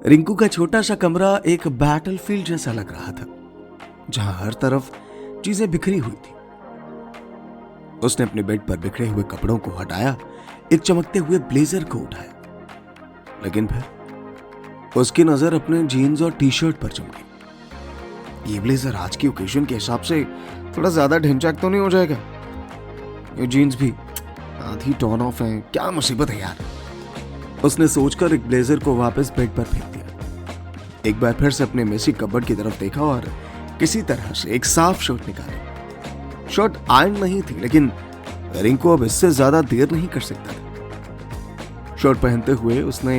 रिंकू का छोटा सा कमरा एक बैटलफील्ड जैसा लग रहा था, जहां हर तरफ चीजें बिखरी हुई थी। उसने अपने बेड पर बिखरे हुए कपड़ों को हटाया, एक चमकते हुए ब्लेजर को उठाया, लेकिन फिर उसकी नजर अपने जीन्स और टी शर्ट पर चमकी। ये ब्लेजर आज की ओकेजन के हिसाब से थोड़ा ज्यादा ढिंचैक तो नहीं हो जाएगा? ये जीन्स भी आधी टर्न ऑफ है, क्या मुसीबत है यार। उसने सोचकर एक ब्लेजर को वापस बेड पर फेंक दिया। एक बार फिर से अपने मेसी कबर्ड की तरफ देखा और किसी तरह से एक साफ शर्ट निकाली। शर्ट आयरन नहीं थी, लेकिन रिंकू अब इससे ज्यादा देर नहीं कर सकता था। शर्ट पहनते हुए उसने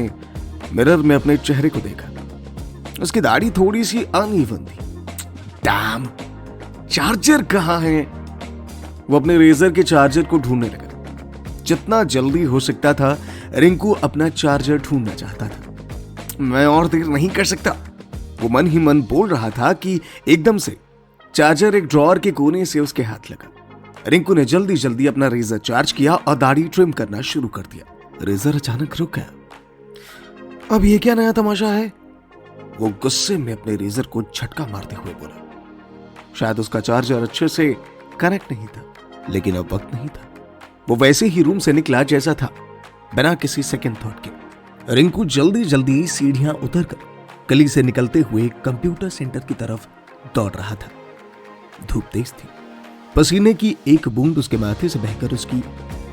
मिरर में अपने चेहरे को देखा। उसकी दाढ़ी थोड़ी सी अनइवन थी। डैम, चार्जर कहाँ है? वो अपने रेजर के चार्जर को ढूंढने लगा। जितना जल्दी हो सकता था रिंकू अपना चार्जर ढूंढना चाहता था। मैं और देर नहीं कर सकता, वो मन ही मन बोल रहा था कि एकदम से चार्जर एक ड्रॉअर के कोने से उसके हाथ लगा। रिंकू ने जल्दी जल्दी अपना रेजर चार्ज किया और दाढ़ी ट्रिम करना शुरू कर दिया। रेजर अचानक रुक गया। अब ये क्या नया तमाशा है? वो गुस्से में अपने रेजर को झटका मारते हुए बोला। शायद उसका चार्जर अच्छे से कनेक्ट नहीं था, लेकिन अब वक्त नहीं था। वो वैसे ही रूम से निकला जैसा था, बिना किसी सेकंड थॉट के। रिंकू जल्दी जल्दी सीढ़ियां उतरकर गली से निकलते हुए कंप्यूटर सेंटर की तरफ दौड़ रहा था। धूप तेज थी, पसीने की एक बूंद उसके माथे से बहकर उसकी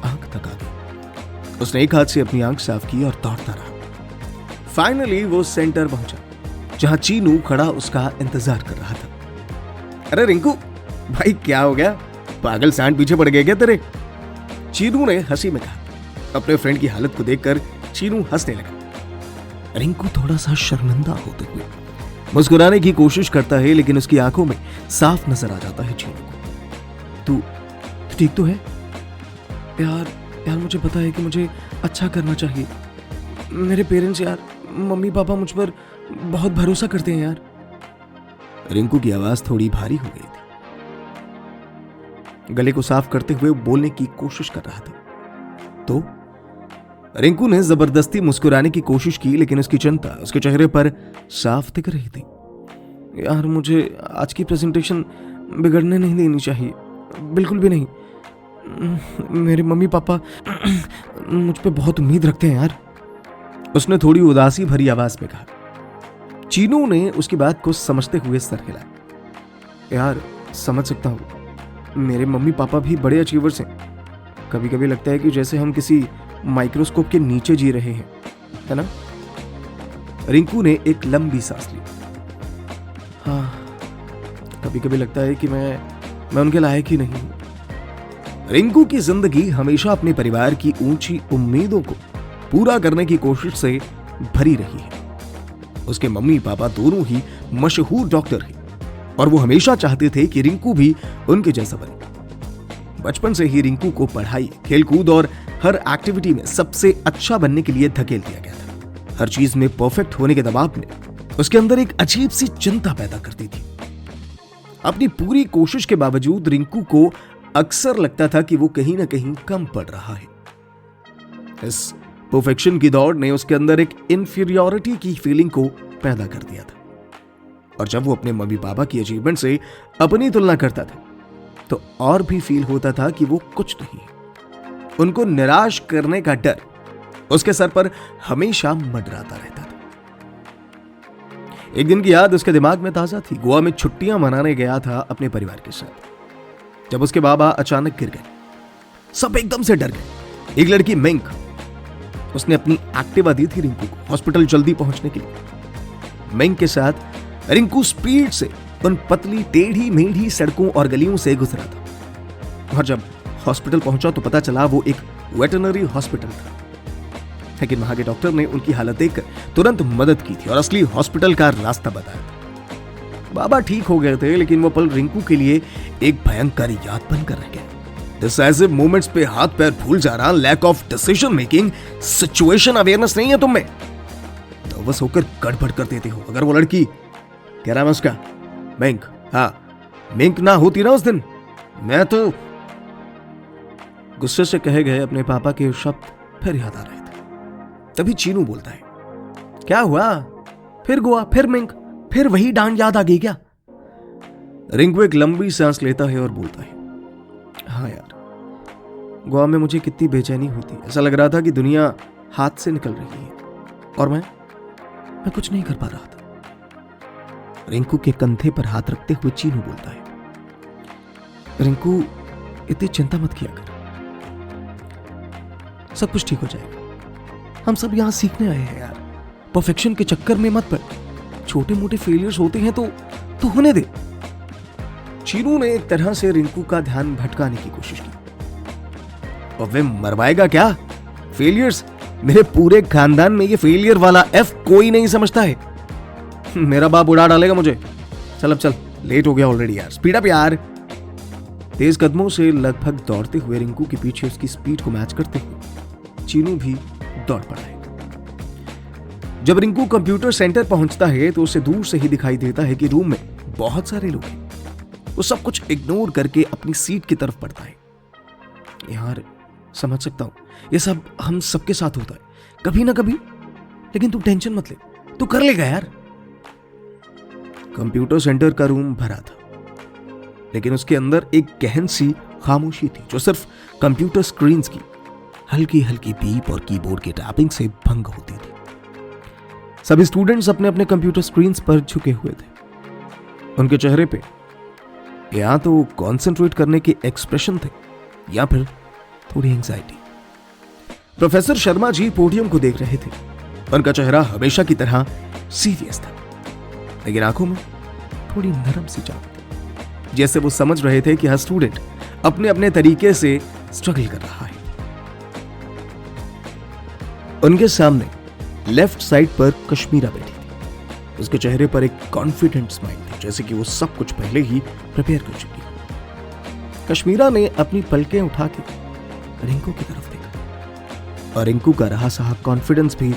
आंख तक आ गई। उसने एक हाथ से अपनी आंख साफ की और दौड़ता रहा। फाइनली वो सेंटर पहुंचा, जहां चीनू खड़ा उसका इंतजार कर रहा था। अरे रिंकू भाई, क्या हो गया? पागल सांड पीछे पड़ गए क्या तेरे? चीनू ने हंसी में कहा। अपने फ्रेंड की हालत को देखकर चीनू हंसने लगा। रिंकू थोड़ा सा शर्मिंदा होते हुए मुस्कुराने की कोशिश करता है, लेकिन उसकी आंखों में साफ नजर आ जाता है चीनू को। तू ठीक तो है? यार मुझे पता है कि मुझे अच्छा करना चाहिए। मेरे पेरेंट्स यार, मम्मी पापा मुझ पर बहुत भरोसा करते हैं यार। रिंकू की आवाज थोड़ी भारी हो गई थी। गले को साफ करते हुए बोलने की कोशिश कर रहा था तो रिंकू ने जबरदस्ती मुस्कुराने की कोशिश की, लेकिन उसकी चिंता उसके चेहरे पर साफ दिख रही थी। यार मुझे आज की प्रेजेंटेशन बिगड़ने नहीं देनी चाहिए, बिल्कुल भी नहीं। मेरे मम्मी पापा मुझ पे बहुत उम्मीद रखते हैं यार, उसने थोड़ी उदासी भरी आवाज में कहा। चीनू ने उसकी बात को समझते हुए सर हिलाया। यार समझ सकता हूं, मेरे मम्मी पापा भी बड़े अचीवर्स हैं। कभी कभी लगता है कि जैसे हम किसी माइक्रोस्कोप के नीचे जी रहे हैं, है ना? रिंकू ने एक लंबी सांस ली। हाँ, कभी कभी लगता है कि मैं उनके लायक ही नहीं हूं। रिंकू की जिंदगी हमेशा अपने परिवार की ऊंची उम्मीदों को पूरा करने की कोशिश से भरी रही है। उसके मम्मी पापा दोनों ही मशहूर डॉक्टर हैं और वो हमेशा चाहते थे कि रिंकू भी उनके जैसा बने। बचपन से ही रिंकू को पढ़ाई, खेलकूद और हर एक्टिविटी में सबसे अच्छा बनने के लिए धकेल दिया गया था। हर चीज में परफेक्ट होने के दबाव ने उसके अंदर एक अजीब सी चिंता पैदा करती थी। अपनी पूरी कोशिश के बावजूद रिंकू को अक्सर लगता था कि वो कहीं ना कहीं कम पड़ रहा है। इस परफेक्शन की दौड़ ने उसके अंदर एक इंफीरियरिटी की फीलिंग को पैदा कर दिया था। और जब वो अपने मम्मी पापा की अचीवमेंट से अपनी तुलना करता था तो और भी फील होता था कि वो कुछ नहीं है। उनको निराश करने का डर उसके सर पर हमेशा मंडराता रहता था। एक दिन की याद उसके दिमाग में ताजा थी। गोवा में छुट्टियां मनाने गया था अपने परिवार के साथ, जब उसके बाबा अचानक गिर गए। सब एकदम से डर गए। एक लड़की मिंक, उसने अपनी एक्टिवा दी थी रिंकू को हॉस्पिटल जल्दी पहुंचने के लिए। मिंक के साथ रिंकू स्पीड से उन पतली टेढ़ी मेढ़ी सड़कों और गलियों से गुजरा था और जब हॉस्पिटल पहुंचा तो पता चला वो एक वेटरनरी हॉस्पिटल था। लेकिन वहां के डॉक्टर ने उनकी हालत देखकर तुरंत मदद की थी और असली हॉस्पिटल का रास्ता बताया था। बाबा ठीक हो गए थे, लेकिन वो पल रिंकू के लिए एक भयंकर याद बनकर रह गया। डिसाइसिव मोमेंट्स पे हाथ पैर भूल जाना, lack of decision making, situation awareness नहीं है तुम में। नर्वस होकर गड़बड़ कर देते हो। अगर वो लड़की, क्या नाम है उसका, मिंक, हाँ मिंक ना होती ना उस दिन, मैं तो। गुस्से से कहे गए अपने पापा के शब्द फिर याद आ रहे थे। तभी चीनू बोलता है, क्या हुआ? फिर गोवा, फिर मिंक, फिर वही डांड याद आ गई क्या? रिंकू एक लंबी सांस लेता है और बोलता है, हाँ यार, गोवा में मुझे कितनी बेचैनी हुई थी। ऐसा लग रहा था कि दुनिया हाथ से निकल रही है और मैं कुछ नहीं कर पा रहा था। रिंकू के कंधे पर हाथ रखते हुए चीनू बोलता है, रिंकू इतनी चिंता मत किया कर, सब कुछ ठीक हो जाएगा। हम सब यहां सीखने आए हैं यार, परफेक्शन के चक्कर में मत पड़। छोटे मोटे फेलियर्स होते हैं तो होने दे। चीनू ने एक तरह से रिंकू का ध्यान भटकाने की कोशिश की। और वे मरवाएगा क्या? फेलियर्स, मेरे पूरे खानदान में ये फेलियर वाला एफ कोई नहीं समझता है। मेरा बाप उड़ा डालेगा मुझे। चल अब चल, लेट हो गया ऑलरेडी यार, स्पीड अप यार। तेज कदमों से लगभग दौड़ते हुए रिंकू के पीछे उसकी स्पीड को मैच करते हुए चीनू भी दौड़ पड़ा है। जब रिंकू कंप्यूटर सेंटर पहुंचता है तो उसे दूर से ही दिखाई देता है कि रूम में बहुत सारे लोग हैं। वो सब कुछ इग्नोर करके अपनी सीट की तरफ बढ़ता है। यार समझ सकता हूं, ये सब हम सबके साथ होता है कभी ना कभी, लेकिन तू टेंशन मत ले, तू कर लेगा यार। कंप्यूटर सेंटर का रूम भरा था, लेकिन उसके अंदर एक गहन सी खामोशी थी जो सिर्फ कंप्यूटर स्क्रीन्स की हल्की हल्की बीप और कीबोर्ड के टैपिंग से भंग होती थी। सभी स्टूडेंट्स अपने अपने कंप्यूटर स्क्रीन्स पर झुके हुए थे। उनके चेहरे पे या तो कंसंट्रेट करने के एक्सप्रेशन थे या फिर थोड़ी anxiety. Professor Sharma ji podium को देख रहे थे। उनका चेहरा हमेशा की तरह सीरियस था, लेकिन आंखों में थोड़ी नरम सी चमक थी, जैसे वो समझ रहे थे कि हर स्टूडेंट अपने अपने तरीके से स्ट्रगल कर रहा है। उनके सामने लेफ्ट साइड पर कश्मीरा बैठी थी। उसके चेहरे पर एक कॉन्फिडेंट स्माइल थी, जैसे कि वो सब कुछ पहले ही प्रिपेयर कर चुकी हो। कश्मीरा ने अपनी पलकें उठा के रिंकू की तरफ देखा और रिंकू का रहा सहा कॉन्फिडेंस भी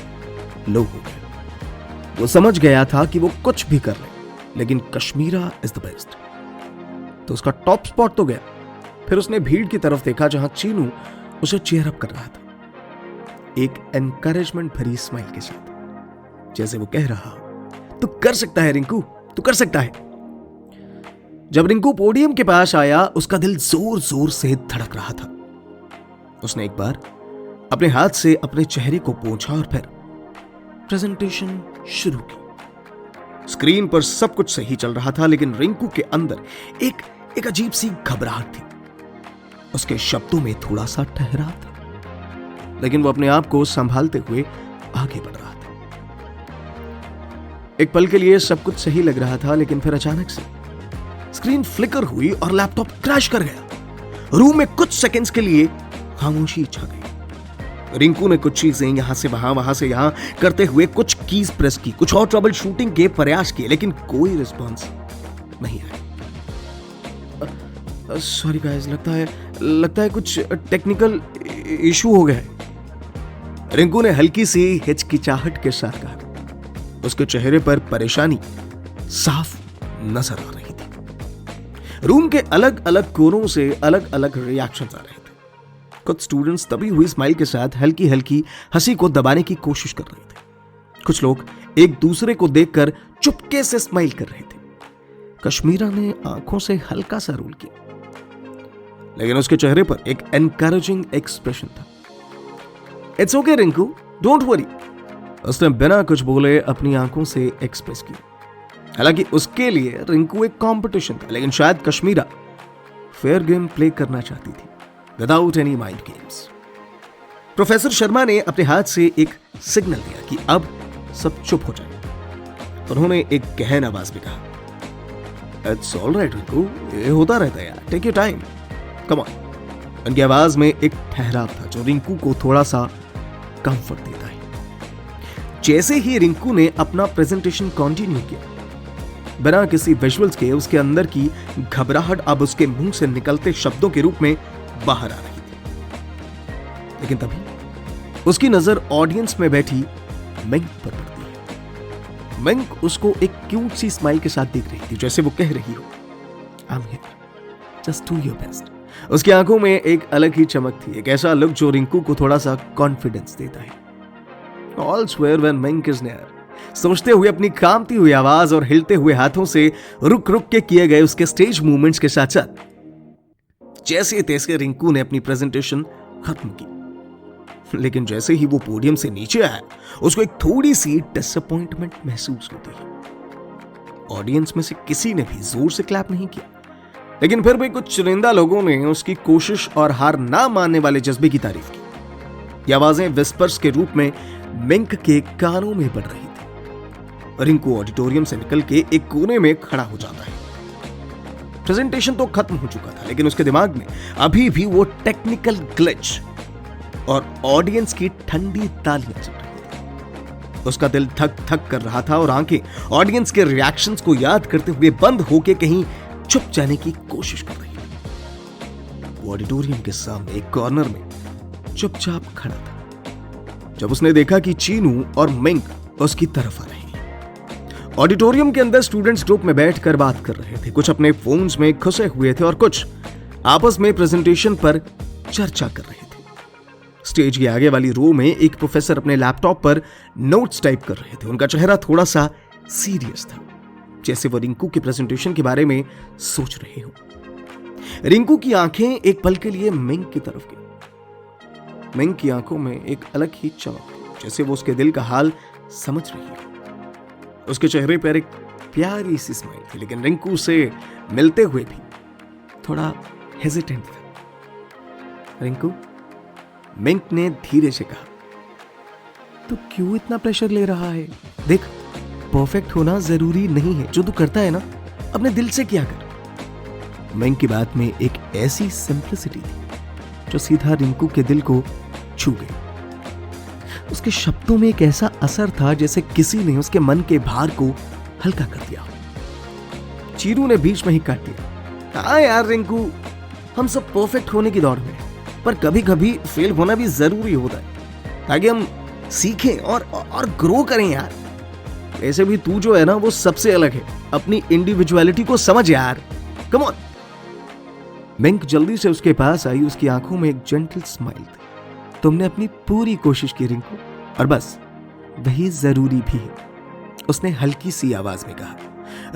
लो हो गया। वो समझ गया था कि वो कुछ भी कर ले, लेकिन कश्मीरा इज द बेस्ट। तो उसका टॉप स्पॉट तो गया। फिर उसने भीड़ की तरफ देखा जहां चीनू उसे चीयर अप कर रहा था, एक एनकरेजमेंट भरी स्माइल के साथ, जैसे वो कह रहा, तू कर सकता है रिंकू, तू कर सकता है। जब रिंकू पोडियम के पास आया, उसका दिल जोर जोर से धड़क रहा था। उसने एक बार अपने हाथ से अपने चेहरे को पोंछा और फिर प्रेजेंटेशन शुरू की। स्क्रीन पर सब कुछ सही चल रहा था, लेकिन रिंकू के अंदर एक अजीब सी घबराहट थी। उसके शब्दों में थोड़ा सा ठहराव था, लेकिन वो अपने आप को संभालते हुए आगे बढ़ रहा था। एक पल के लिए सब कुछ सही लग रहा था, लेकिन फिर अचानक से स्क्रीन फ्लिकर हुई और लैपटॉप क्रैश कर गया। रूम में कुछ सेकंड्स के लिए खामोशी छा गई। रिंकू ने कुछ चीजें यहां से वहां से यहां करते हुए कुछ कीज प्रेस की, कुछ और ट्रबल शूटिंग के प्रयास किए, लेकिन कोई रिस्पॉन्स नहीं आया। सॉरी गाइस, लगता है कुछ टेक्निकल इशू हो गया है, रिंकू ने हल्की सी हिचकिचाहट के साथ कहा। उसके चेहरे पर परेशानी साफ नजर आ रही थी। रूम के अलग अलग कोनों से अलग अलग रिएक्शंस आ रहे थे। कुछ स्टूडेंट्स दबी हुई स्माइल के साथ हल्की हल्की हंसी को दबाने की कोशिश कर रहे थे। कुछ लोग एक दूसरे को देखकर चुपके से स्माइल कर रहे थे। कश्मीरा ने आंखों से हल्का सा रोल किया, लेकिन उसके चेहरे पर एक एनकरेजिंग एक्सप्रेशन था। It's okay Rinku, don't worry, उसने बिना कुछ बोले अपनी आंखों से एक्सप्रेस किया। हालांकि उसके लिए रिंकू एक कंपटीशन था, लेकिन शायद कश्मीरा फेयर गेम प्ले करना चाहती थी, without any mind games. Professor Sharma ने अपने हाथ से एक सिग्नल दिया कि अब सब चुप हो जाए। उन्होंने एक गहन आवाज में कहा, इट्स ऑलराइट रिंकू, ये होता रहता है यार, take your time, come on. उनकी आवाज में एक ठहराव था जो रिंकू को थोड़ा सा कंफर्ट देता है। जैसे ही रिंकू ने अपना प्रेजेंटेशन कंटिन्यू किया, बिना किसी विजुअल्स के उसके अंदर की घबराहट अब उसके मुंह से निकलते शब्दों के रूप में बाहर आ रही थी। लेकिन तभी उसकी नजर ऑडियंस में बैठी मिंक पर पड़ती है। मिंक उसको एक क्यूट सी स्माइल के साथ देख रही थी, जैसे वो कह रही हो, I am here, just do your best. उसकी आंखों में एक अलग ही चमक थी, एक ऐसा लुक जो रिंकू को थोड़ा सा कॉन्फिडेंस देता है। All swear when mink is near. सोचते हुए अपनी कांपती हुई आवाज और हिलते हुए हाथों से रुक रुक के किए गए उसके स्टेज मूवमेंट्स के साथ साथ जैसे तैसे रिंकू ने अपनी प्रेजेंटेशन खत्म की। लेकिन जैसे ही वो पोडियम से नीचे आया, उसको एक थोड़ी सी डिसअपॉइंटमेंट महसूस होती है। ऑडियंस में से किसी ने भी जोर से क्लैप नहीं किया, लेकिन फिर भी कुछ चुनिंदा लोगों ने उसकी कोशिश और हार ना मानने वाले जज्बे की तारीफ की। ये आवाजें विस्पर्स के रूप में मिंक के कानों में पड़ रही थी। रिंकू ऑडिटोरियम से निकल के एक कोने में खड़ा हो जाता है। प्रेजेंटेशन तो खत्म हो चुका था, लेकिन उसके दिमाग में अभी भी वो टेक्निकल ग्लिच और ऑडियंस की ठंडी तालियां चल रही थी। उसका दिल थक थक कर रहा था और आंखें ऑडियंस के रिएक्शंस को याद करते हुए बंद होके कहीं छुप जाने की कोशिश कर रही थी। वो ऑडिटोरियम के सामने एक कॉर्नर में चुपचाप खड़ा था जब उसने देखा कि चीनू और मिंक उसकी तरफ आ रहे हैं। ऑडिटोरियम के अंदर स्टूडेंट्स ग्रुप में बैठकर बात कर रहे थे। कुछ अपने फोन्स में घुसे हुए थे और कुछ आपस में प्रेजेंटेशन पर चर्चा कर रहे थे। स्टेज के आगे वाली रो में एक प्रोफेसर अपने लैपटॉप पर नोट्स टाइप कर रहे थे। उनका चेहरा थोड़ा सा सीरियस था, जैसे वो रिंकू के प्रेजेंटेशन के बारे में सोच रहे हो। रिंकू की आंखें एक पल के लिए मिंक की तरफ गई। मिंक की आंखों में एक अलग ही चमक थी, जैसे वो उसके दिल का हाल समझ रही है। उसके चेहरे पर एक प्यारी सी स्माइल थी, लेकिन रिंकू से मिलते हुए भी थोड़ा हेजिटेंट था। रिंकू, मिंक ने धीरे से कहा, तू क्यों इतना प्रेशर ले रहा है? देख, परफेक्ट होना जरूरी नहीं है। जो तू करता है ना, अपने दिल से किया कर। मिंक की बात में एक ऐसी सिंप्लिसिटी थी जो सीधा रिंकू के दिल को छू गई। उसके शब्दों में एक ऐसा असर था जैसे किसी ने उसके मन के भार को हल्का कर दिया। चीरू ने बीच में ही काट दिया, हाँ यार रिंकू, हम सब परफेक्ट होने की दौड़ में, पर कभी कभी फेल होना भी जरूरी होता है ताकि हम सीखें और ग्रो करें यार। ऐसे भी तू जो है ना, वो सबसे अलग है। अपनी इंडिविजुअलिटी को समझ यार, कम ऑन। मिंक जल्दी से उसके पास आई। उसकी आंखों में एक जेंटल स्माइल थी। तुमने अपनी पूरी कोशिश की रिंकू, और बस वही जरूरी भी है, उसने हल्की सी आवाज में कहा।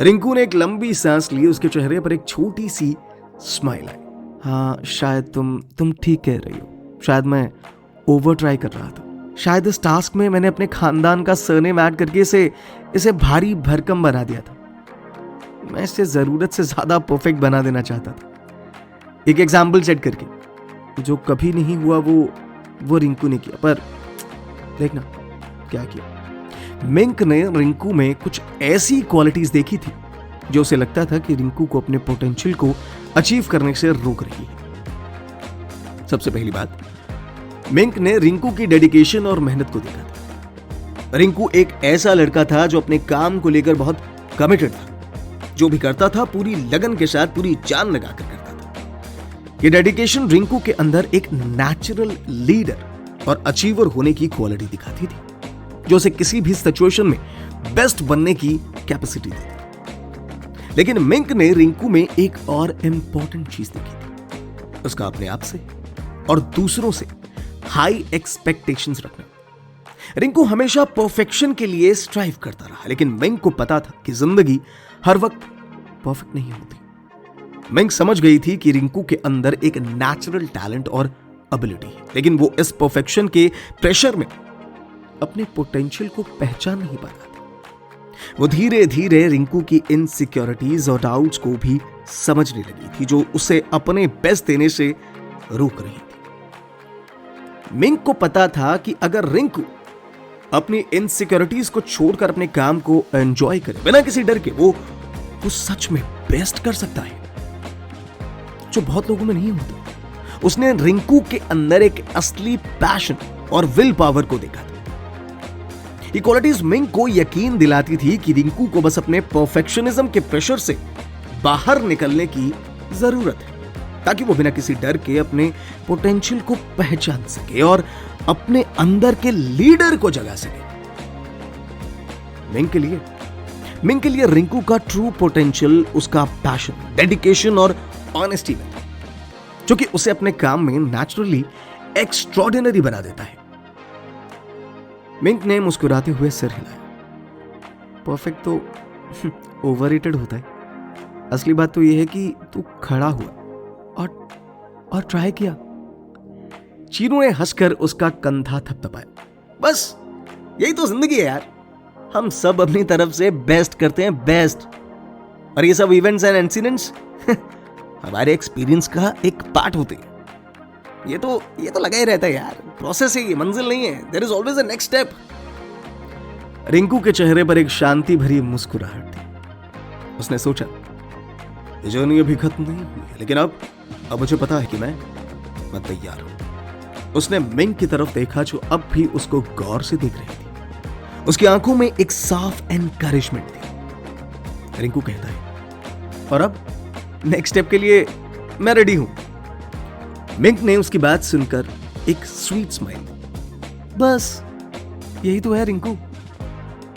रिंकू ने एक लंबी सांस ली। उसके चेहरे पर एक छोटी सी स्माइल आई। हाँ, शायद तुम ठीक कह रही हो। शायद मैं ओवर ट्राई कर रहा था। शायद इस टास्क में मैंने अपने खानदान का सरनेम ऐड करके इसे भारी भरकम बना दिया था। मैं इसे जरूरत से ज्यादा परफेक्ट बना देना चाहता था, एक एग्जाम्पल सेट करके। जो कभी नहीं हुआ वो रिंकू ने किया, पर देखना क्या किया। मिंक ने रिंकू में कुछ ऐसी क्वालिटीज देखी थी जो उसे लगता था कि रिंकू को अपने पोटेंशियल को अचीव करने से रोक रही है। सबसे पहली बात, मिंक ने रिंकू की डेडिकेशन और मेहनत को देखा था। रिंकू एक ऐसा लड़का था जो अपने काम को लेकर बहुत कमिटेड था। जो भी करता था पूरी लगन के साथ, पूरी जान लगाकर करता था। ये डेडिकेशन रिंकू के अंदर एक नेचुरल लीडर और अचीवर होने की क्वालिटी दिखाती थी, जो उसे किसी भी सिचुएशन में बेस्ट बनने की कैपेसिटी देती। लेकिन मिंक ने रिंकू में एक और इंपॉर्टेंट चीज देखी थी, उसका अपने आप से और दूसरों से हाई एक्सपेक्टेशंस रखना। रिंकू हमेशा परफेक्शन के लिए स्ट्राइव करता रहा, लेकिन मिंक को पता था कि जिंदगी हर वक्त परफेक्ट नहीं होती। मिंक समझ गई थी कि रिंकू के अंदर एक नेचुरल टैलेंट और एबिलिटी है, लेकिन वो इस परफेक्शन के प्रेशर में अपने पोटेंशियल को पहचान नहीं पाता था। वो धीरे धीरे रिंकू की इनसिक्योरिटीज और डाउट्स को भी समझने लगी थी, जो उसे अपने बेस्ट देने से रोक रही थी। मिंक को पता था कि अगर रिंकू अपनी इनसिक्योरिटीज को छोड़कर अपने काम को एंजॉय करे बिना किसी डर के, वो सच में बेस्ट कर सकता है, जो बहुत लोगों में नहीं होता। उसने रिंकू के अंदर एक असली पैशन और विल पावर को देखा था। ये क्वालिटीज मिंक को यकीन दिलाती थी कि रिंकू को बस अपने परफेक्शनिज्म के प्रेशर से बाहर निकलने की जरूरत है, ताकि वो बिना किसी डर के अपने पोटेंशियल को पहचान सके और अपने अंदर के लीडर को जगा सके। मिंक के लिए रिंकू का ट्रू पोटेंशियल उसका पैशन, डेडिकेशन और ऑनेस्टी में था, जो कि उसे अपने काम में नेचुरली एक्स्ट्रॉर्डिनरी बना देता है। मिंक ने मुस्कुराते हुए सिर हिलाया। परफेक्ट तो ओवररेटेड होता है। असली बात तो यह है कि तू खड़ा हुआ और ट्राई किया। चीनू ने हंसकर उसका कंधा थपथपाया। बस यही तो जिंदगी है यार, हम सब अपनी तरफ से बेस्ट करते हैं, बेस्ट। और ये सब इवेंट्स एंड इंसिडेंट्स हमारे एक्सपीरियंस का एक पार्ट होते हैं। ये तो लगा ही रहता है यार, प्रोसेस है ये, मंजिल नहीं है। There is always a next step. Rinku के चेहरे पर एक शांति भरी मुस्कुराहट थी। उसने सोचा ये जर्नी अभी खत्म नहीं हुई है, लेकिन अब मुझे पता है कि मैं तैयार हूं। उसने मिंग की तरफ देखा जो अब भी उसको गौर से देख रही थी। उसकी आंखों में एक साफ एनकरेजमेंट थी। रिंकू कहता है और अब नेक्स्ट स्टेप के लिए मैं रेडी हूं। मिंग ने उसकी बात सुनकर एक स्वीट स्माइल। बस यही तो है रिंकू,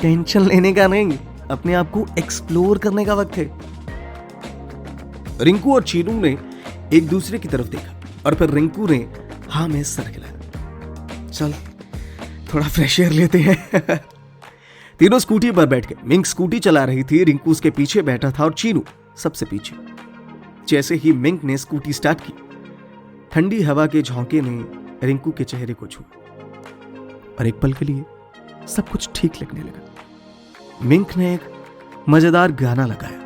टेंशन लेने का नहीं, अपने आप को एक्सप्लोर करने का वक्त है। रिंकू और चीनू ने एक दूसरे की तरफ देखा और फिर रिंकू ने हाँ में सर हिलाया। चल थोड़ा फ्रेश एयर लेते हैं। तीनों स्कूटी पर बैठ गए। मिंग स्कूटी चला रही थी, रिंकू उसके पीछे बैठा था और चीनू सबसे पीछे। जैसे ही मिंग ने स्कूटी स्टार्ट की, ठंडी हवा के झोंके ने रिंकू के चेहरे को छुआ और एक पल के लिए सब कुछ ठीक लगने लगा। मिंग ने एक मजेदार गाना लगाया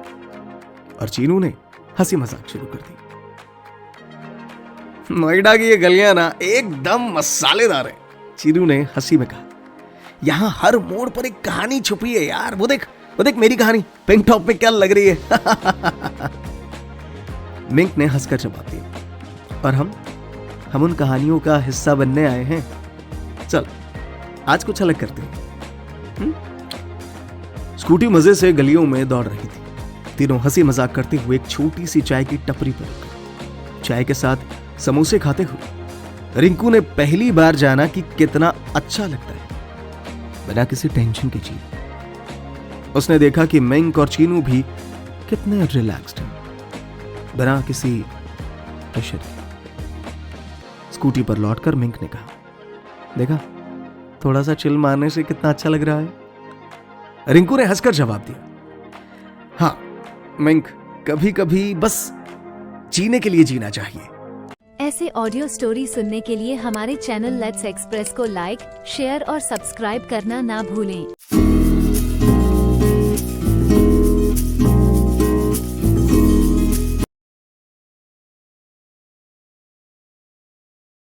और चीनू ने हंसी मजाक शुरू कर दी। नोएडा की ये गलियां ना एकदम मसालेदार है, चीनू ने हंसी में कहा। यहां हर मोड़ पर एक कहानी छुपी है यार। वो देख मेरी कहानी पिंक टॉप में क्या लग रही है। मिंक ने हंसकर जवाब दिया। और हम उन कहानियों का हिस्सा बनने आए हैं। चल आज कुछ अलग करते हैं। स्कूटी मजे से गलियों में दौड़ रही थी। तीनों हंसी मजाक करते हुए एक छोटी सी चाय की टपरी पर रुक गए। चाय के साथ समोसे खाते हुए रिंकू ने पहली बार जाना कि कितना अच्छा लगता है बिना किसी टेंशन के जीना। उसने देखा कि मिंग और चीनू भी कितने रिलैक्स्ड हैं बिना किसी प्रेशर के। स्कूटी पर लौटकर मिंग ने कहा, देखा थोड़ा सा चिल मारने से कितना अच्छा लग रहा है। रिंकू ने हंसकर जवाब दिया, हाँ मिंग, कभी कभी बस जीने के लिए जीना चाहिए। ऐसे ऑडियो स्टोरी सुनने के लिए हमारे चैनल लेट्स एक्सप्रेस को लाइक, शेयर और सब्सक्राइब करना ना भूलें।